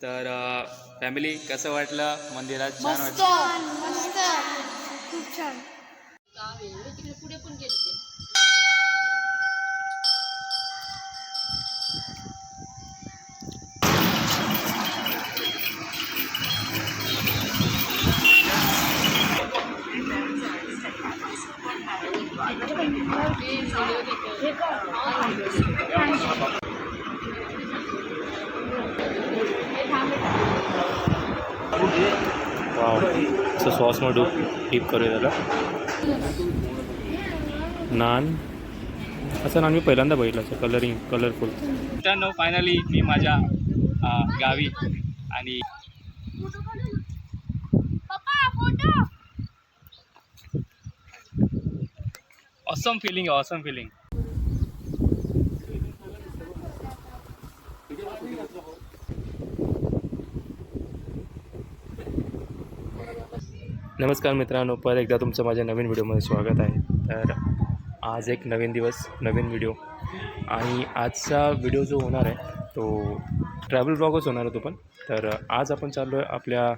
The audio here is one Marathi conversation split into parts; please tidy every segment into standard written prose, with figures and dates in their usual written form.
तर फॅमिली कसं वाटलं मंदिरात? छान मस्त वाटलं. मस्त खूप छान. तिकडे पुढे पण गेले ते. वाव, असं सॉसमध्ये डीप करूया त्याला. नान, असं नान मी पहिल्यांदा बघितलं असं कलरफुल. मित्रांनो फायनली मी माझ्या गावी आणि पप्पा फोटो. Awesome feeling. नमस्कार मित्रांनो, परत एकदा तुमचं माझ्या नवीन व्हिडिओमध्ये स्वागत आहे. तर आज एक नवीन दिवस, नवीन व्हिडिओ. आणि आजचा व्हिडिओ जो होणार आहे तो ट्रॅव्हल ब्लॉगच होणार आहे तो पण. तर आज आपण चाललो आहे आपल्या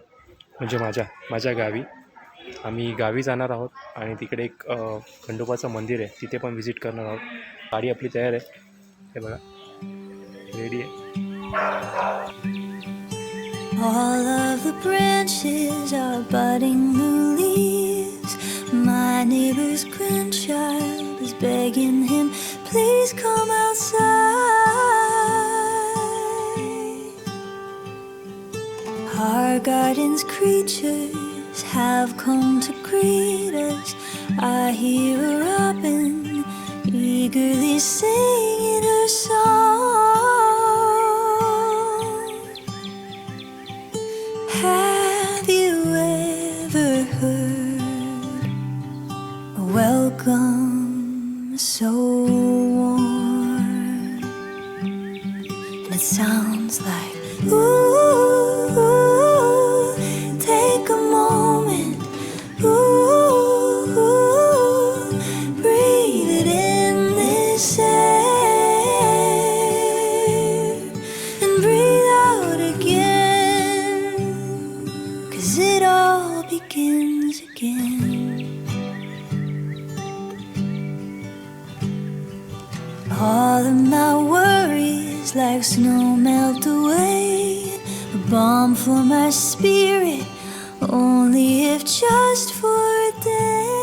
म्हणजे माझ्या गावी. आम्ही गावी जाणार आहोत आणि तिकडे एक खंडोबाचं मंदिर आहे, तिथे पण व्हिजिट करणार आहोत. गाडी आपली तयार आहे, हे बघा रेडी आहे. All of the branches are budding new leaves. My neighbor's grandchild is begging him, please come outside. Our garden's creatures have come to greet us. I hear a robin eagerly singing her song. Have you ever heard a welcome so warm? And it sounds like, ooh, take a moment, ooh, breathe it in this air and breathe out again. 'Cause it all begins again. All of my worries like snow melt away. A balm for my spirit, only if just for a day.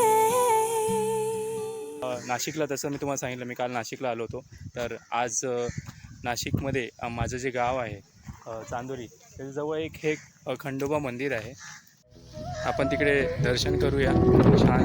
नाशिकला तसं मी तुम्हाला सांगितलं, मी काल नाशिकला आलो होतो. तर आज नाशिकमध्ये माझं जे गाव आहे चांदोरी, त्याच्याजवळ हे खंडोबा मंदिर आहे. आपण तिकडे दर्शन करूया. छान.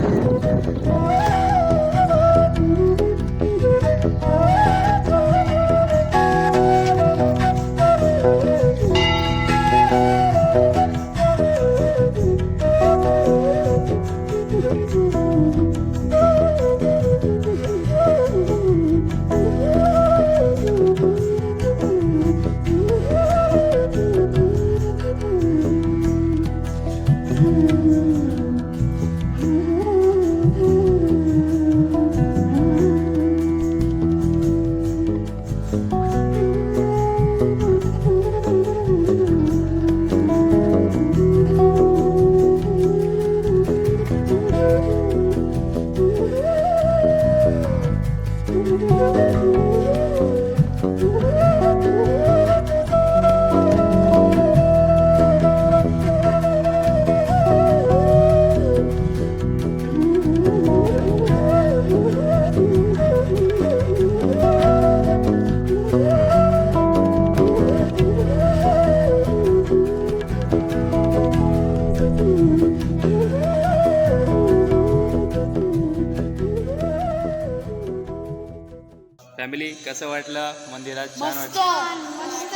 फॅमिली कसं वाटलं मंदिरात? छान मस्त वाटलं. मस्त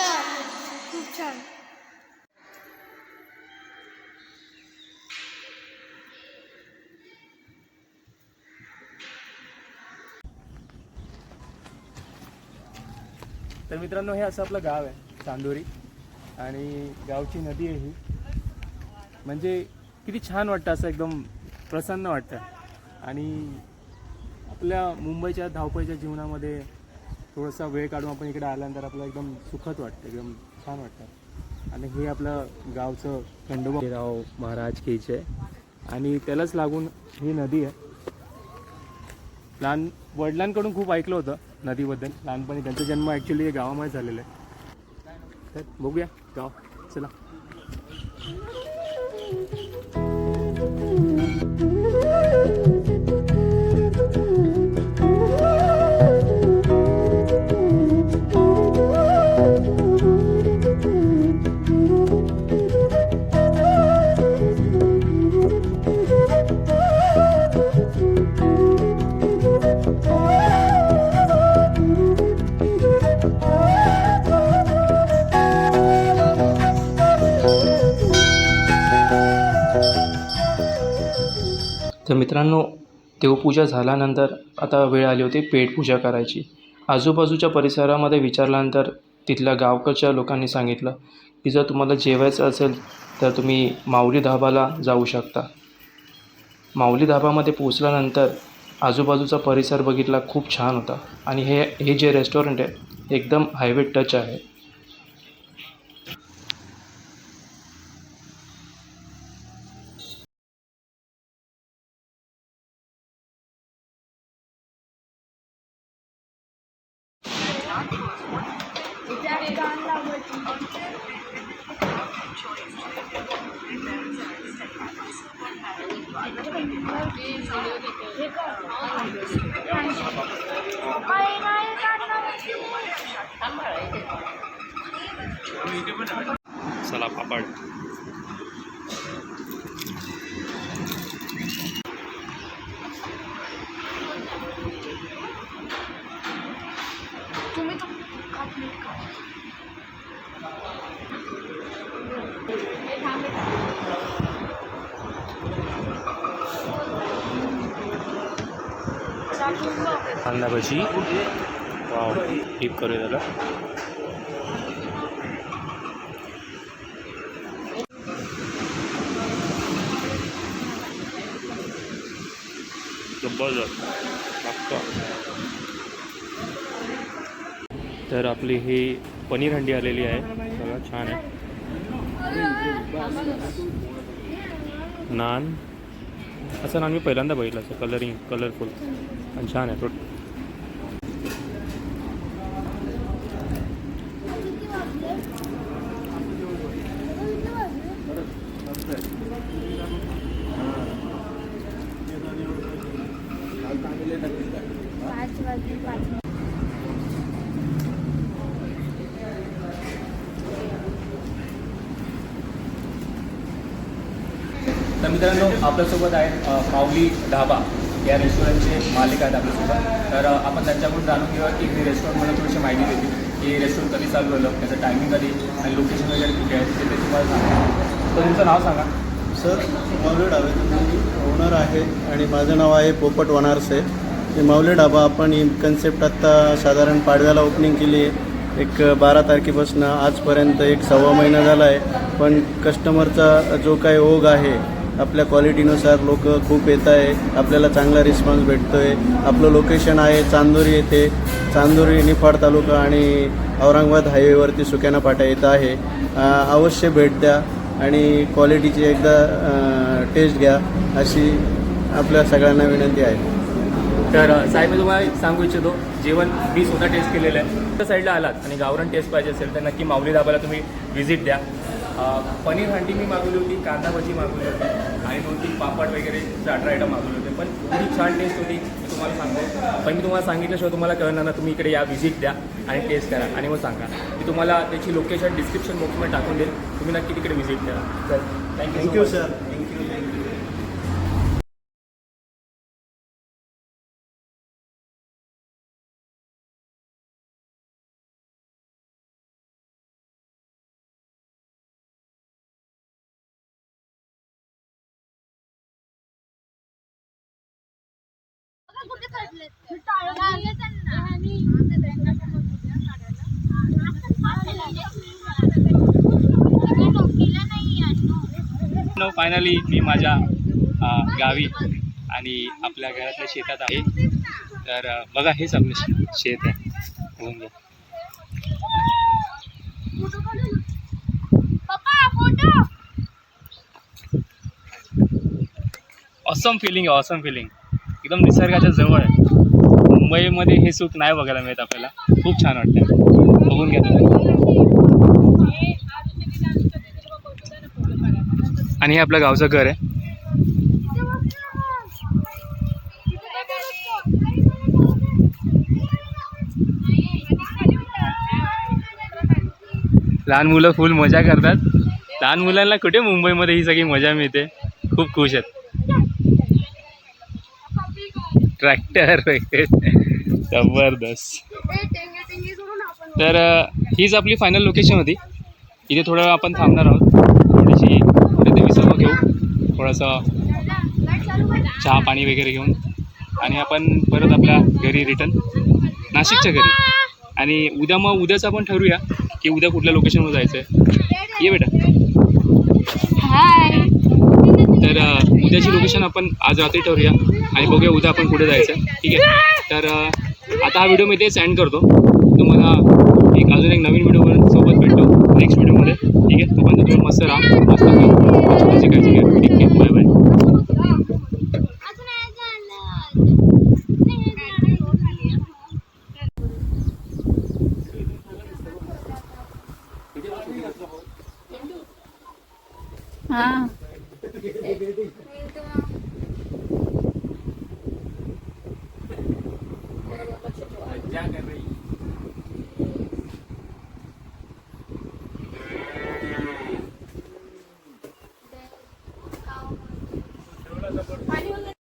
खूप छान. तर मित्रांनो, हे असं आपलं गाव आहे चांदोरी आणि गावची नदी आहे ही. म्हणजे किती छान वाटतं, असं एकदम प्रसन्न वाटतं. आणि आपल्या मुंबईच्या धावपळीच्या जीवनामध्ये थोडासा वेळ काढून आपण इकडे आल्यानंतर आपल्याला एकदम सुखद वाटतं, एकदम छान वाटतं. आणि हे आपलं गावचं खंडोबाराव महाराज केचे आणि त्यालाच लागून ही नदी आहे. लहान वडिलांकडून खूप ऐकलं होतं नदीबद्दल लहानपणी. त्यांचा जन्म ॲक्च्युली गावामध्ये झालेला आहे. तर बघूया गाव, चला. तर मित्रांनो, देवपूजा झाल्यानंतर आता वेळ आली होती पेटपूजा करायची. आजूबाजूच्या परिसरामध्ये विचारल्यानंतर तिथल्या गावकडच्या लोकांनी सांगितलं की जर तुम्हाला जेवायचं असेल तर तुम्ही माऊली धाबाला जाऊ शकता. माऊली धाबामध्ये पोचल्यानंतर आजूबाजूचा परिसर बघितला, खूप छान होता. आणि हे जे रेस्टॉरंट आहे एकदम हायवे टच आहे. चला पापड. तुम्ही तो खात कांदा भजी, वाव, टीप करूया त्याला. जबरदस्त लागतं. तर आपली ही पनीर हंडी आलेली आहे, बघा छान आहे. नान, असं नान मी पहिल्यांदा बघितलं, असं कलरफुल आणि छान आहे. तो तर मित्रांनो, आपल्यासोबत आहेत माऊली ढाबा या रेस्टॉरंटचे मालिक आहेत आपल्यासोबत. तर आपण त्यांच्याकडून जाणून घेऊया की हे रेस्टॉरंटमध्ये थोडीशी माहिती देतील की रेस्टॉरंट कधी चालू झालं, त्याचं टायमिंग कधी आणि लोकेशन वगैरे कुठे आहे ते तुम्हाला सांगा. तर तुमचं नाव सांगा. सर, माऊली ढाब्याचे मी ओनर आहे आणि माझं नाव आहे पोपट वनारसे. हे माऊली ढाबा आपण ही कन्सेप्ट आत्ता साधारण पाडव्याला ओपनिंग केली आहे. एक 12 तारखेपासून आजपर्यंत 1.25 महिना झाला आहे. पण कस्टमरचा जो काही ओघ आहे, आपल्या क्वालिटीनुसार लोक खूप येत आहे, आपल्याला चांगला रिस्पॉन्स भेटतो आहे. आपलं लोकेशन आहे चांदोरी येथे, चांदोरी निफाड तालुका आणि औरंगाबाद हायवेवरती सुक्याना फाटा येतं आहे. अवश्य भेट द्या आणि क्वालिटीची एकदा टेस्ट घ्या अशी आपल्या सगळ्यांना विनंती आहे. तर साहेब, मी तुम्हाला सांगू इच्छितो, जेवण मी स्वतः टेस्ट केलेलं आहे. त्या साईडला आलात आणि गावरान टेस्ट पाहिजे असेल तर नक्की माऊली धाबाला तुम्ही व्हिजिट द्या. पनीर हंडी मी मागवली होती, कांदा भजी मागवली होती आणि 2-3 पापड वगैरे 18 आयटम मागवले होते. पण एवढी छान टेस्ट होती मी तुम्हाला सांगतो. पण मी तुम्हाला सांगितल्याशिवाय तुम्हाला कळणार ना, तुम्ही इकडे या, व्हिजिट द्या आणि टेस्ट करा आणि मग सांगा. मी तुम्हाला त्याची लोकेशन डिस्क्रिप्शन बॉक्समध्ये टाकून देईल, तुम्ही नक्की तिकडे व्हिजिट द्या. तर थँक्यू सर. कुठे चढले त्यांना फायनली मी माझ्या गावी आणि आपल्या घरातल्या शेतात आहे. तर बघा, हेच आपलं शेत आहे. बघून घ्या. पप्पा फोटो. ऑसम फिलिंग आहे, ऑसम फिलिंग. एकदम निसर्गाच्या जवळ आहे. मुंबईमध्ये हे सुख नाही बघायला मिळत आपल्याला. खूप छान वाटतं. बघून घ्या तुम्ही. आणि हे आपलं गावचं घर आहे. लहान मुलं फुल मजा करतात. लहान मुलांना कुठे मुंबईमध्ये ही सगळी मजा मिळते. खूप खुश आहेत. ट्रॅक्टर वगैरे जबरदस्त. तर हीच आपली फायनल लोकेशन होती. इथे थोडा वेळ आपण थांबणार आहोत. थोडीशी देवी सभा घेऊ, थोडंसं चहा पाणी वगैरे घेऊन आणि आपण परत आपल्या घरी रिटर्न, नाशिकच्या घरी. आणि उद्या मग उद्याचं आपण ठरवूया की उद्या कुठल्या लोकेशनवर जायचं आहे. ये बेटा. हाय. तर उद्याची लोकेशन आपण आज रात्री ठरवूया आणि बघूया उद्या आपण कुठे जायचं आहे. ठीक आहे. तर आता हा व्हिडिओ मी तेच एंड करतो. तुम्हाला अजून एक नवीन व्हिडिओ सोबत भेटतो नेक्स्ट व्हिडिओमध्ये. ठीक आहे. तोपर्यंत तुम्ही मस्त राहा, मस्त खा, स्वतःची काळजी घ्या. ठीक आहे. Bye bye. हाँ. क्या कर रहे